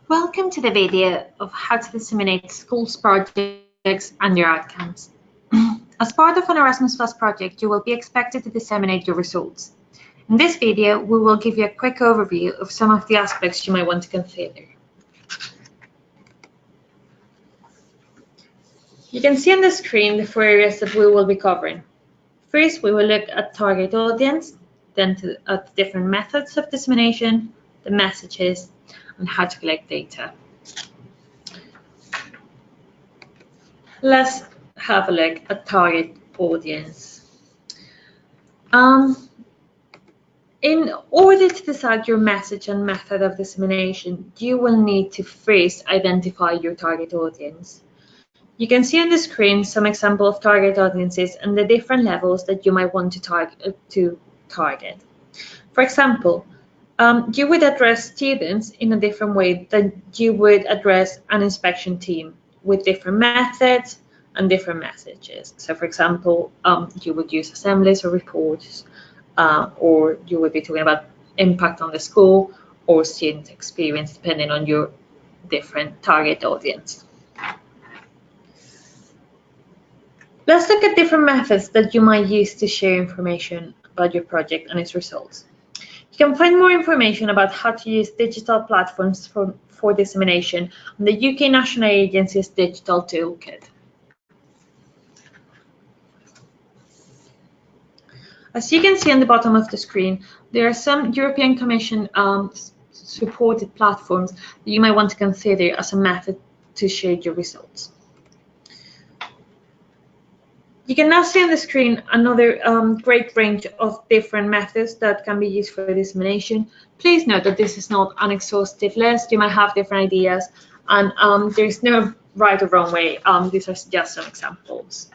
Welcome to the video of how to disseminate schools projects and their outcomes. As part of an Erasmus Plus project, you will be expected to disseminate your results. In this video, we will give you a quick overview of some of the aspects you might want to consider. You can see on the screen the 4 areas that we will be covering. First, we will look at target audience, then at different methods of dissemination, the messages, and how to collect data. Let's have a look at target audience. In order to decide your message and method of dissemination, you will need to first identify your target audience. You can see on the screen some example of target audiences and the different levels that you might want to target. For example, you would address students in a different way than you would address an inspection team with different methods and different messages. So, for example, you would use assemblies or reports, or you would be talking about impact on the school or student experience, depending on your different target audience. Let's look at different methods that you might use to share information about your project and its results. You can find more information about how to use digital platforms for dissemination on the UK National Agency's Digital Toolkit. As you can see on the bottom of the screen, there are some European Commission supported platforms that you might want to consider as a method to share your results. You can now see on the screen another great range of different methods that can be used for dissemination. Please note that this is not an exhaustive list. You might have different ideas, and there's no right or wrong way. These are just some examples.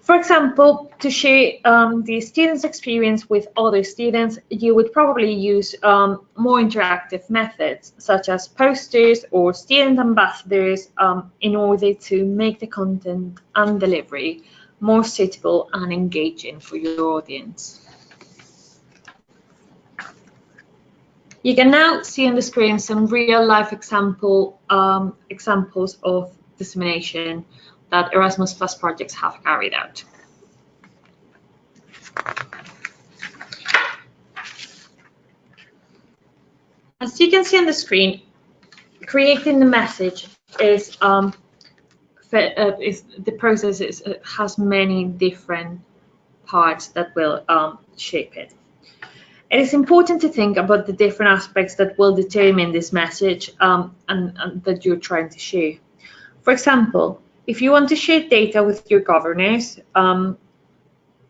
For example, to share the student's experience with other students, you would probably use more interactive methods, such as posters or student ambassadors, in order to make the content and delivery more suitable and engaging for your audience. You can now see on the screen some real-life examples of dissemination that Erasmus Plus projects have carried out. As you can see on the screen, creating the message is the process has many different parts that will shape it. It is important to think about the different aspects that will determine this message and that you're trying to share. For example, if you want to share data with your governors,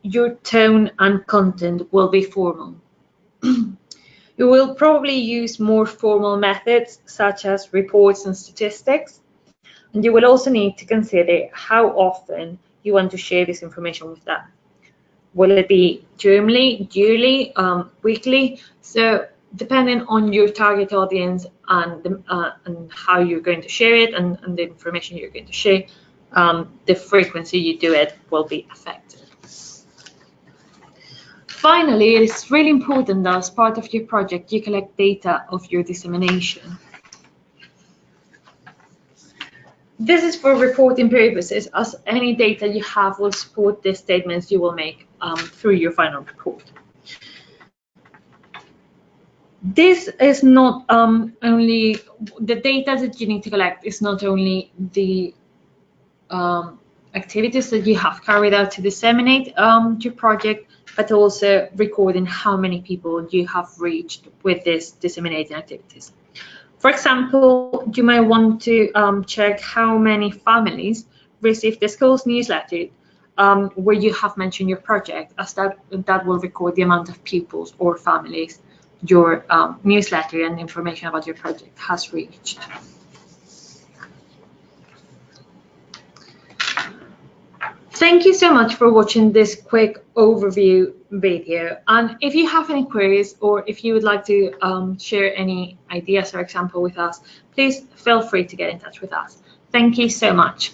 your tone and content will be formal. You will probably use more formal methods such as reports and statistics, and you will also need to consider how often you want to share this information with them. Will it be yearly, weekly? So depending on your target audience and how you're going to share it and the information you're going to share, the frequency you do it will be affected. Finally, it is really important that as part of your project, you collect data of your dissemination. This is for reporting purposes, as any data you have will support the statements you will make through your final report. This is not only the data that you need to collect is not only the activities that you have carried out to disseminate your project, but also recording how many people you have reached with these disseminating activities. For example, you might want to check how many families receive the school's newsletter where you have mentioned your project, as that will record the amount of pupils or families your newsletter and information about your project has reached. Thank you so much for watching this quick overview video. And if you have any queries or if you would like to share any ideas or example with us, please feel free to get in touch with us. Thank you so much.